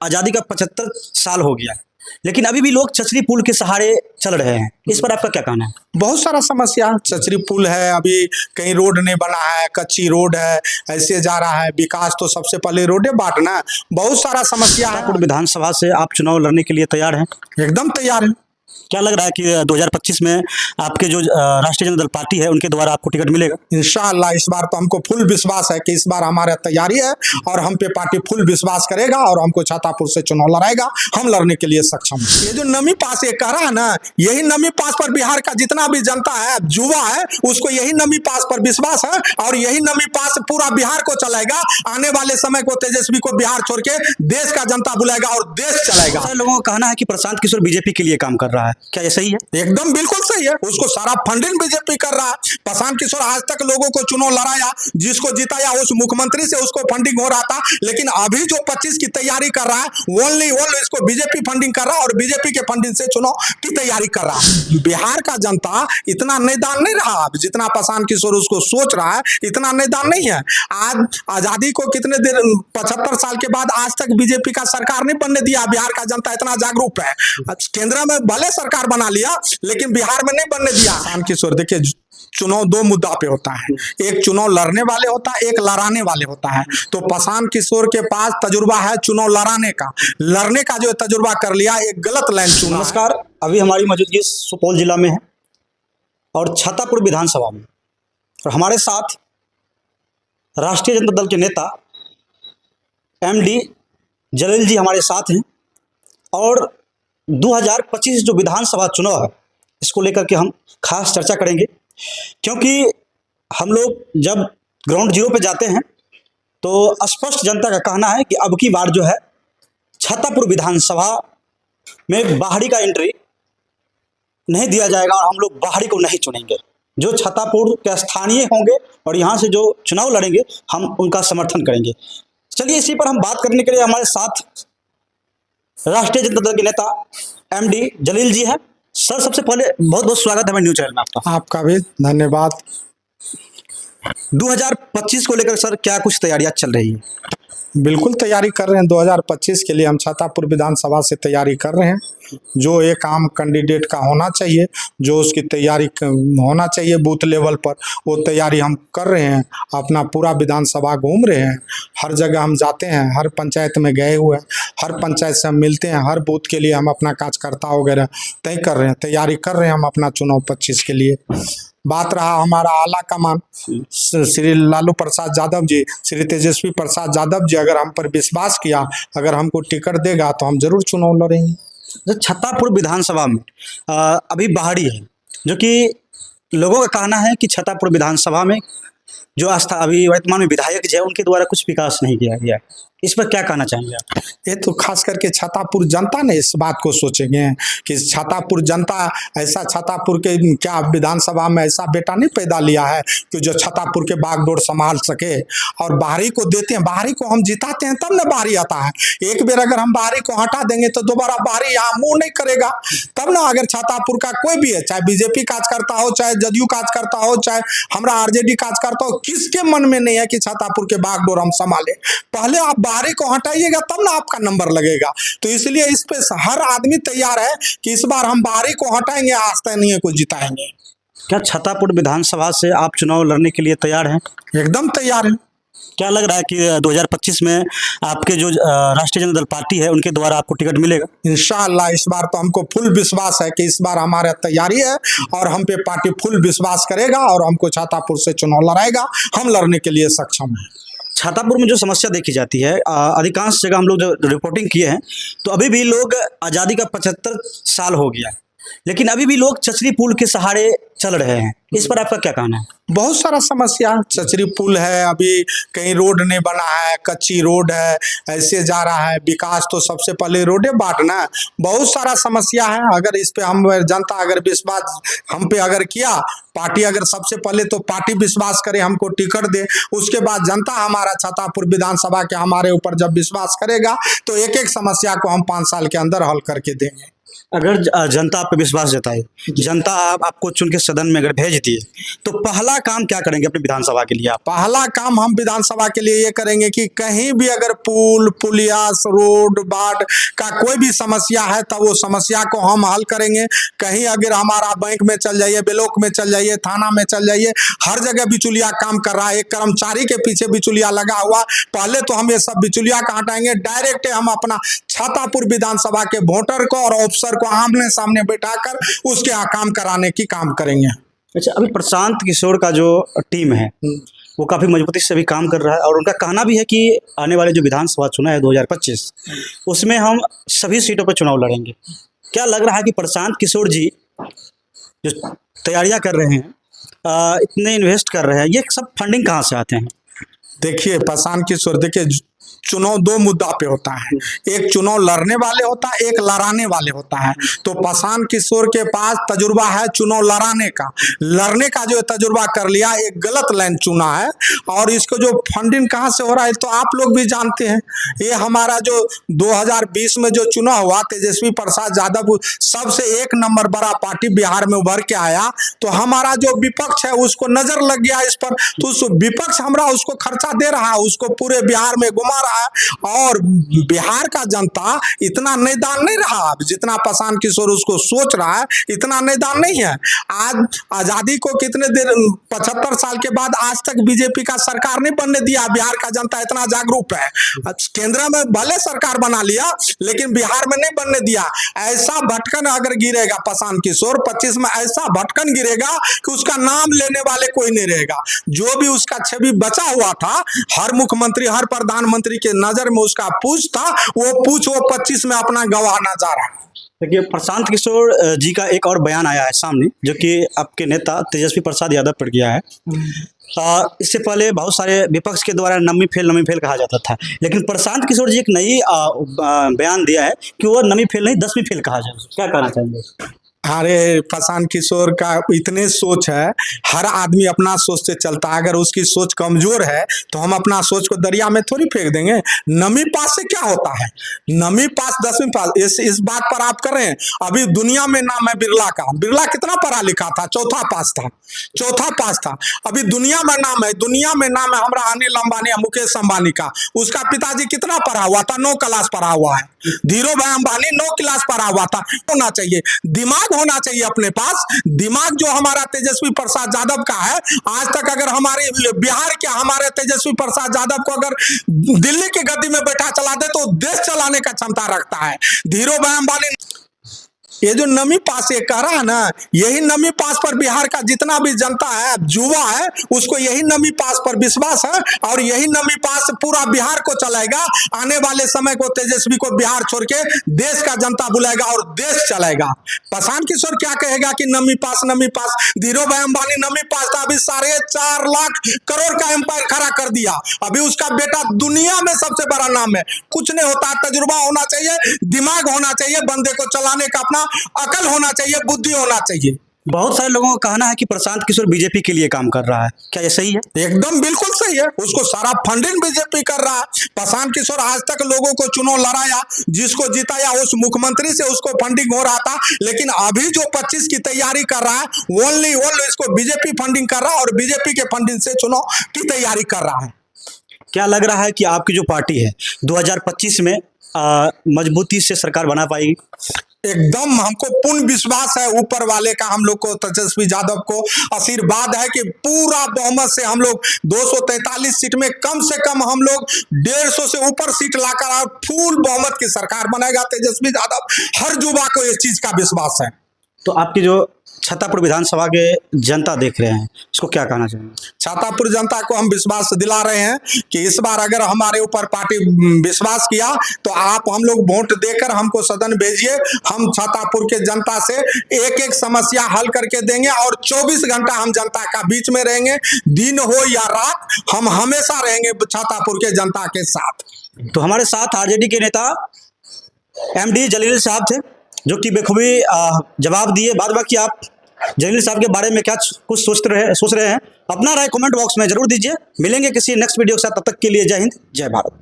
आज़ादी का 75 साल हो गया, लेकिन अभी भी लोग चचरी पुल के सहारे चल रहे हैं। इस पर आपका क्या कहना है? बहुत सारा समस्या, चचरी पुल है, अभी कहीं रोड नहीं बना है, कच्ची रोड है, ऐसे जा रहा है। विकास तो सबसे पहले रोडे बांटना, बहुत सारा समस्या है। विधानसभा से आप चुनाव लड़ने के लिए तैयार हैं? एकदम तैयार है। क्या लग रहा है कि 2025 में आपके जो राष्ट्रीय जनता दल पार्टी है उनके द्वारा आपको टिकट मिलेगा? इंशाअल्लाह इस बार तो हमको फुल विश्वास है कि इस बार हमारा तैयारी है और हम पे पार्टी फुल विश्वास करेगा और हमको छातापुर से चुनाव लड़ाएगा। हम लड़ने के लिए सक्षम हैं। ये जो नमी पास ये कह रहा है ना, यही नमी पास पर बिहार का जितना भी जनता है, युवा है, उसको यही नमी पास पर विश्वास है और यही नमी पास पूरा बिहार को चलाएगा। आने वाले समय को तेजस्वी को बिहार छोड़ के देश का जनता बुलाएगा और देश चलाएगा। लोगों का कहना है कि प्रशांत किशोर बीजेपी के लिए काम कर रहा है, क्या ये सही है? एकदम बिल्कुल सही है। उसको सारा फंडिंग बीजेपी कर रहा है। प्रशांत किशोर आज तक लोगों को चुनाव लड़ाया, जिसको जिताया उस मुख्यमंत्री से उसको फंडिंग हो रहा था, लेकिन अभी जो 25 की तैयारी कर रहा है ओनली इसको बीजेपी फंडिंग कर रहा है और बीजेपी के फंडिंग से चुनाव की तैयारी कर रहा है। बिहार का जनता इतना मैदान नहीं रहा, जितना प्रशांत किशोर उसको सोच रहा है इतना मैदान नहीं है। आज आजादी को कितने देर 75 साल के बाद आज तक बीजेपी का सरकार नहीं बनने दिया। बिहार का जनता इतना जागरूक है। केंद्र में भले सरकार बना लिया लेकिन बिहार में नहीं बनने दिया। प्रशांत किशोर देखिए, चुनाव दो मुद्दा पे होता है, एक चुनाव लड़ने वाले होता है, एक लड़ाने वाले होता है। तो प्रशांत किशोर के पास तजुर्बा है चुनाव लड़ाने का, लड़ने का जो तजुर्बा कर लिया, एक गलत लाइन चुना। नमस्कार, अभी हमारी मौजूदगी सुपौल जिला में है और छातापुर विधानसभा में, और हमारे साथ राष्ट्रीय जनता दल के नेता MD जलील जी हमारे साथ हैं। और 2025 जो विधानसभा चुनाव है इसको लेकर के हम खास चर्चा करेंगे, क्योंकि हम लोग जब ग्राउंड जीरो पे जाते हैं तो स्पष्ट जनता का कहना है कि अब की बार जो है छातापुर विधानसभा में बाहरी का एंट्री नहीं दिया जाएगा और हम लोग बाहरी को नहीं चुनेंगे। जो छातापुर के स्थानीय होंगे और यहाँ से जो चुनाव लड़ेंगे हम उनका समर्थन करेंगे। चलिए इसी पर हम बात करने के लिए हमारे साथ राष्ट्रीय जनता दल के नेता MD जलील जी हैं। सर, सबसे पहले बहुत बहुत स्वागत है हमारे न्यूज़ चैनल में आपका। आपका भी धन्यवाद। 2025 को लेकर सर क्या कुछ तैयारियां चल रही है? बिल्कुल तैयारी कर रहे हैं। 2025 के लिए हम छातापुर विधानसभा से तैयारी कर रहे हैं। जो एक आम कैंडिडेट का होना चाहिए, जो उसकी तैयारी होना चाहिए बूथ लेवल पर, वो तैयारी हम कर रहे हैं। अपना पूरा विधानसभा घूम रहे हैं, हर जगह हम जाते हैं, हर पंचायत में गए हुए हैं, हर पंचायत से हम मिलते हैं, हर बूथ के लिए हम अपना कार्यकर्ता वगैरह तय कर रहे हैं, तैयारी कर रहे हैं हम अपना चुनाव 25 के लिए। बात रहा हमारा आला कमान श्री लालू प्रसाद यादव जी, श्री तेजस्वी प्रसाद यादव जी अगर हम पर विश्वास किया, अगर हमको टिकट देगा तो हम जरूर चुनाव लड़ेंगे। छातापुर विधानसभा में अभी बाहरी है, जो कि लोगों का कहना है कि छातापुर विधानसभा में जो अभी वर्तमान में विधायक जो है उनके द्वारा कुछ विकास नहीं किया गया है। इस पर क्या कहना चाहेंगे आप? ये तो खास करके छातापुर जनता ने इस बात को सोचेंगे कि छातापुर जनता ऐसा, छातापुर के क्या विधानसभा में ऐसा बेटा नहीं पैदा लिया है कि जो छातापुर के बागडोर संभाल सके। और बाहरी को देते हैं, बाहरी को हम जिताते हैं तब ना बाहरी आता है। एक बार अगर हम बाहरी को हटा देंगे तो दोबारा बाहरी यहाँ मुंह नहीं करेगा, तब ना। अगर छातापुर का कोई भी है, चाहे बीजेपी कार्यकर्ता हो, चाहे जदयू कार्यकर्ता हो, चाहे हमारा RJD कार्यकर्ता हो, किसके मन में नहीं है कि छातापुर के बागडोर हम संभाले। पहले आप बाहरी को हटाइएगा तब ना आपका नंबर लगेगा। तो इसलिए इस पे हर आदमी तैयार है कि इस बार हम बाहरी को हटाएंगे, आस्तानीय को जिताएंगे। क्या छातापुर विधानसभा से आप चुनाव लड़ने के लिए तैयार हैं? एकदम तैयार है। क्या लग रहा है कि 2025 में आपके जो राष्ट्रीय जनता दल पार्टी है उनके द्वारा आपको टिकट मिलेगा? इंशाअल्लाह इस बार तो हमको फुल विश्वास है कि इस बार हमारा तैयारी है और हम पे पार्टी फुल विश्वास करेगा और हमको छातापुर से चुनाव लड़ाएगा। हम लड़ने के लिए सक्षम हैं। छातापुर में जो समस्या देखी जाती है, अधिकांश जगह हम लोग जो रिपोर्टिंग किए हैं तो अभी भी लोग आज़ादी का 75 साल हो गया, लेकिन अभी भी लोग चचरी पुल के सहारे चल रहे हैं। इस पर आपका क्या कहना है? बहुत सारा समस्या, चचरी पुल है, अभी कहीं रोड नहीं बना है, कच्ची रोड है, ऐसे जा रहा है। विकास तो सबसे पहले रोडे बांटना, बहुत सारा समस्या है। अगर इस पे हम जनता अगर विश्वास हम पे अगर किया, पार्टी अगर सबसे पहले तो पार्टी विश्वास करे, हमको टिकट दे, उसके बाद जनता हमारा छातापुर विधानसभा के हमारे ऊपर जब विश्वास करेगा तो एक एक समस्या को हम 5 साल के अंदर हल करके देंगे। अगर जनता आप पे विश्वास जताए, जनता आपको चुन के सदन में अगर भेज दिए, तो पहला काम क्या करेंगे अपनी विधानसभा के लिए आप? पहला काम हम विधानसभा के लिए ये करेंगे कि कहीं भी अगर पुल पुलिया रोड बाढ़ का कोई भी समस्या है तो वो समस्या को हम हल करेंगे। कहीं अगर हमारा बैंक में चल जाइए, ब्लॉक में चल जाइए, थाना में चल जाइए, हर जगह बिचौलिया काम कर रहा है। एक कर्मचारी के पीछे बिचौलिया लगा हुआ। पहले तो हम ये सब बिचौलिया का हटाएंगे। डायरेक्ट हम अपना छातापुर विधानसभा के वोटर को और ऑफिसर को आमने सामने बैठाकर उसके यहाँ काम कराने की काम करेंगे। अच्छा, अभी प्रशांत किशोर का जो टीम है वो काफ़ी मजबूती से भी काम कर रहा है, और उनका कहना भी है कि आने वाले जो विधानसभा चुनाव है 2025, उसमें हम सभी सीटों पर चुनाव लड़ेंगे। क्या लग रहा है कि प्रशांत किशोर जी जो तैयारियां कर रहे हैं, इतने इन्वेस्ट कर रहे हैं, ये सब फंडिंग कहाँ से आते हैं? देखिए प्रशांत किशोर, देखिए चुनाव दो मुद्दा पे होता है। एक चुनाव लड़ने वाले होता है, एक लड़ाने वाले होता है। तो प्रशांत किशोर के पास तजुर्बा है चुनाव लड़ाने का। लड़ने का जो तजुर्बा कर लिया, एक गलत लाइन चुना है। और इसको जो फंडिंग कहाँ से हो रहा है तो आप लोग भी जानते हैं। ये हमारा जो 2020 में जो चुनाव हुआ, तेजस्वी प्रसाद यादव सबसे 1 नंबर बड़ा पार्टी बिहार में उभर के आया, तो हमारा जो विपक्ष है उसको नजर लग गया इस पर। तो उस विपक्ष हमारा उसको खर्चा दे रहा है, उसको पूरे बिहार में घुमा रहा है। और बिहार का जनता इतना मैदान नहीं रहा अब, जितना प्रशांत किशोर उसको सोच रहा है, इतना मैदान नहीं है। आज आजादी को कितने देर 75 साल के बाद आज तक बीजेपी का सरकार नहीं बनने दिया। बिहार का जनता इतना जागरूक है। केंद्र में भले सरकार बना लिया लेकिन बिहार में नहीं बनने दिया। ऐसा भटकन अगर गिरेगा प्रशांत किशोर 25 में, ऐसा भटकन गिरेगा कि उसका नाम लेने वाले कोई नहीं रहेगा। जो भी उसका छवि बचा हुआ था, हर मुख्यमंत्री हर प्रधानमंत्री के नजर में उसका पूछ था, वो 25 में अपना गंवाना जा रहा है। देखिए, प्रशांत किशोर जी का एक और बयान आया है सामने, जो कि आपके नेता तेजस्वी प्रसाद यादव पर गया है। इससे पहले बहुत सारे विपक्ष के द्वारा नमी फेल कहा जाता था, लेकिन प्रशांत किशोर जी एक नई बयान दिया है कि वो नमी फेल नहीं 10वीं फेल कहा जाए। क्या कहना चाहेंगे? अरे प्रशांत किशोर का इतने सोच है, हर आदमी अपना सोच से चलता है। अगर उसकी सोच कमजोर है तो हम अपना सोच को दरिया में थोड़ी फेंक देंगे। नवी पास से क्या होता है? नवी पास 10वीं पास, इस बात पर आप कर रहे हैं। अभी दुनिया में नाम है बिरला का। बिरला कितना पढ़ा लिखा था? चौथा पास था। अभी दुनिया में नाम है हमारा अनिल अंबानी, मुकेश अंबानी का। उसका पिताजी कितना पढ़ा हुआ था? 9 क्लास पढ़ा हुआ है। धीरू भाई अंबानी 9 क्लास पढ़ा हुआ था। होना चाहिए दिमाग, होना चाहिए अपने पास दिमाग। जो हमारा तेजस्वी प्रसाद यादव का है, आज तक अगर हमारे बिहार के हमारे तेजस्वी प्रसाद यादव को अगर दिल्ली की गद्दी में बैठा चला दे तो देश चलाने का क्षमता रखता है। धीरू भाई अंबानी ये जो नमी पास ये कह रहा है ना, यही नमी पास पर बिहार का जितना भी जनता है, युवा है, उसको यही नमी पास पर विश्वास है। और यही नमी पास पूरा बिहार को चलाएगा। आने वाले समय को तेजस्वी को बिहार छोड़ के देश का जनता बुलाएगा और देश चलाएगा। प्रशांत किशोर क्या कहेगा कि नमी पास। धीरू भाई अंबानी नमी पास था, अभी 4.5 लाख करोड़ का एम्पायर खड़ा कर दिया। अभी उसका बेटा दुनिया में सबसे बड़ा नाम है। कुछ नहीं होता, तजुर्बा होना चाहिए, दिमाग होना चाहिए, बंदे को चलाने का अपना अकल होना चाहिए, बुद्धि होना चाहिए। बहुत सारे लोगों का कहना है कि प्रशांत किशोर बीजेपी के लिए काम कर रहा है। क्या ये सही है? एकदम बिल्कुल सही है। उसको सारा फंडिंग बीजेपी कर रहा है। प्रशांत किशोर आज तक लोगों को चुनाव लड़ाया, जिसको जिताया उस मुख्यमंत्री से उसको फंडिंग हो रहा था। लेकिन अभी जो 25 की तैयारी कर रहा है, ओनली इसको बीजेपी फंडिंग कर रहा है और बीजेपी के फंडिंग से चुनाव की तैयारी कर रहा है। क्या लग रहा है कि आपकी जो पार्टी है 2025 में मजबूती से सरकार बना पाएगी? एकदम हमको पूर्ण विश्वास है ऊपर वाले का। हम लोग को तेजस्वी यादव को आशीर्वाद है कि पूरा बहुमत से हम लोग 243 सीट में कम से कम हम लोग 150 से ऊपर सीट लाकर और फुल बहुमत की सरकार बनाएगा तेजस्वी यादव। हर युवा को इस चीज का विश्वास है। तो आपकी जो छातापुर विधानसभा के जनता देख रहे हैं, उसको क्या कहना चाहेंगे? छातापुर जनता को हम विश्वास दिला रहे हैं कि इस बार अगर हमारे ऊपर पार्टी विश्वास किया तो आप हम लोग वोट देकर हमको सदन भेजिए। हम छातापुर के जनता से एक समस्या हल करके देंगे और 24 घंटा हम जनता का बीच में रहेंगे। दिन हो या रात, हम हमेशा रहेंगे छातापुर के जनता के साथ। तो हमारे साथ आरजेडी के नेता MD जलील साहब थे, जो कि बखूबी जवाब दिए। बाद बाकी आप जलील साहब के बारे में क्या कुछ सोच रहे हैं, अपना राय कमेंट बॉक्स में जरूर दीजिए। मिलेंगे किसी नेक्स्ट वीडियो के साथ, तब तक के लिए जय हिंद, जय भारत।